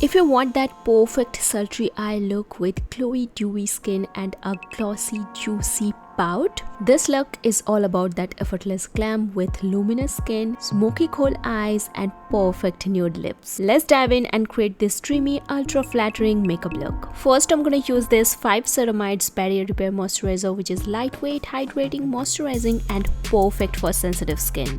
If you want that perfect sultry eye look with glowy dewy skin and a glossy juicy pout, this look is all about that effortless glam with luminous skin, smoky cool eyes and perfect nude lips. Let's dive in and create this dreamy ultra flattering makeup look. First I'm gonna use this 5 Ceramides barrier repair moisturizer, which is lightweight, hydrating, moisturizing and perfect for sensitive skin.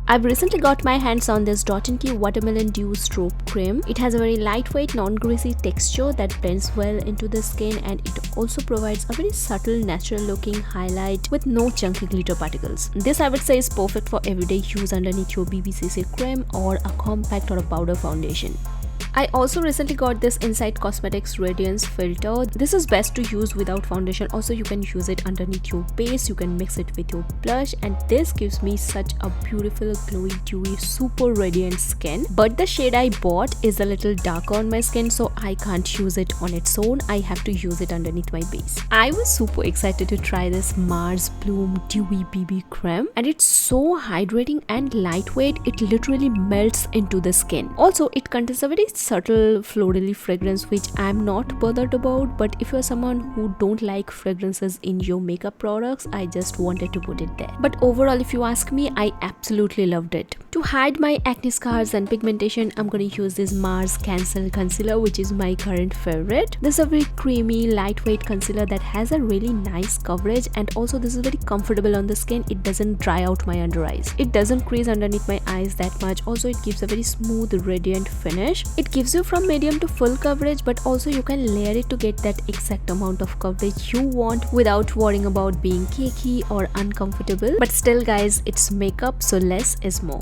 I've recently got my hands on this Dot & Key Watermelon Dew Strobe cream. It has a very lightweight, non-greasy texture that blends well into the skin, and it also provides a very subtle, natural looking highlight with no chunky glitter particles. This I would say is perfect for everyday use underneath your BBCC cream or a compact or a powder foundation. I also recently got this Inside Cosmetics Radiance filter. This is best to use without foundation. Also, you can use it underneath your base. You can mix it with your blush, and this gives me such a beautiful, glowy, dewy, super radiant skin. But the shade I bought is a little darker on my skin, so I can't use it on its own. I have to use it underneath my base. I was super excited to try this Mars Bloom Dewy BB cream, and it's so hydrating and lightweight. It literally melts into the skin. Also, it contains a very subtle florally fragrance, which I'm not bothered about, but if you're someone who don't like fragrances in your makeup products, I just wanted to put it there. But overall, if you ask me, I absolutely loved it. To hide my acne scars and pigmentation, I'm going to use this Mars Cancel Concealer, which is my current favorite. This is a very creamy, lightweight concealer that has a really nice coverage, and also this is very comfortable on the skin. It doesn't dry out my under eyes. It doesn't crease underneath my eyes that much. Also, it gives a very smooth, radiant finish. It gives you from medium to full coverage, but also you can layer it to get that exact amount of coverage you want without worrying about being cakey or uncomfortable. But still guys, it's makeup, so less is more.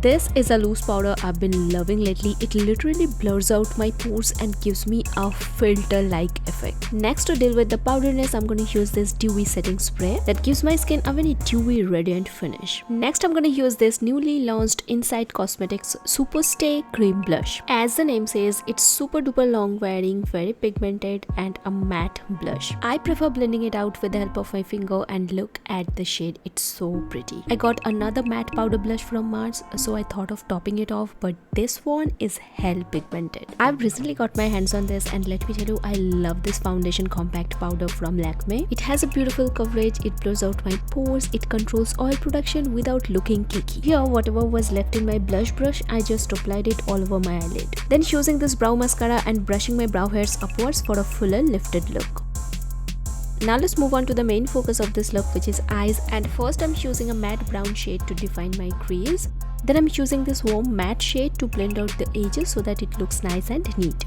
This is a loose powder I've been loving lately. It literally blurs out my pores and gives me a filter-like effect. Next, to deal with the powderiness, I'm going to use this dewy setting spray that gives my skin a very dewy, radiant finish. Next, I'm going to use this newly launched Inside Cosmetics Super Stay Cream Blush. As the name says, it's super duper long wearing, very pigmented and a matte blush. I prefer blending it out with the help of my finger, and look at the shade, it's so pretty. I got another matte powder blush from Mars, so I thought of topping it off, but this one is hell pigmented. I've recently got my hands on this, and let me tell you, I love this foundation compact powder from Lakme. It has a beautiful coverage, it blurs out my pores, it controls oil production without looking cakey. Here, whatever was left in my blush brush, I just applied it all over my eyelid. Then using this brow mascara and brushing my brow hairs upwards for a fuller lifted look. Now let's move on to the main focus of this look, which is eyes, and first I'm using a matte brown shade to define my crease. Then I'm using this warm matte shade to blend out the edges so that it looks nice and neat.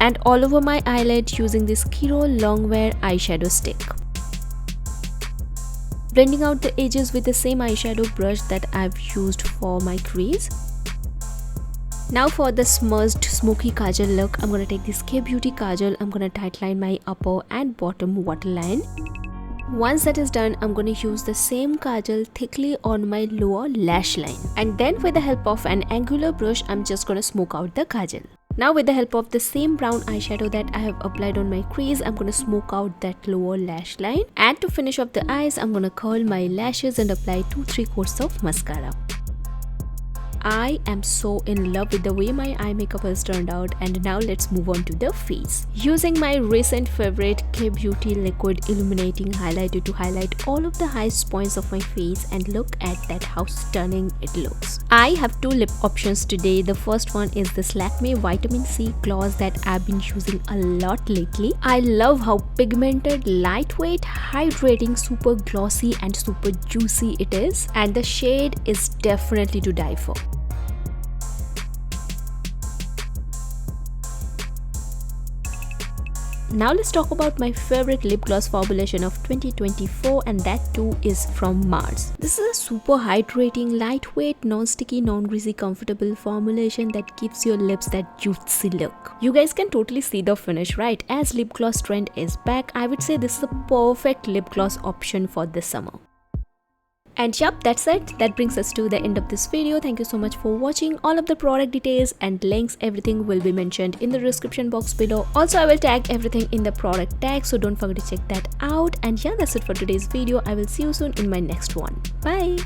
And all over my eyelid using this KIRO Longwear eyeshadow stick. Blending out the edges with the same eyeshadow brush that I've used for my crease. Now for the smudged smoky kajal look, I'm gonna take this K Beauty kajal. I'm gonna tightline my upper and bottom waterline. Once that is done, I'm going to use the same kajal thickly on my lower lash line. And then with the help of an angular brush, I'm just going to smoke out the kajal. Now with the help of the same brown eyeshadow that I have applied on my crease, I'm going to smoke out that lower lash line. And to finish off the eyes, I'm going to curl my lashes and apply 2-3 coats of mascara. I am so in love with the way my eye makeup has turned out, and now let's move on to the face. Using my recent favorite K Beauty Liquid Illuminating Highlighter to highlight all of the highest points of my face, and look at that how stunning it looks. I have two lip options today. The first one is this Lakme Vitamin C gloss that I've been using a lot lately. I love how pigmented, lightweight, hydrating, super glossy and super juicy it is, and the shade is definitely to die for. Now let's talk about my favorite lip gloss formulation of 2024, and that too is from Mars. This is a super hydrating, lightweight, non-sticky, non-greasy, comfortable formulation that gives your lips that juicy look. You guys can totally see the finish, right? As lip gloss trend is back, I would say this is a perfect lip gloss option for this summer. And yep, that's it. That brings us to the end of this video. Thank you so much for watching. All of the product details and links, everything will be mentioned in the description box below. Also, I will tag everything in the product tag, so don't forget to check that out. And yeah, that's it for today's video. I will see you soon in my next one. Bye.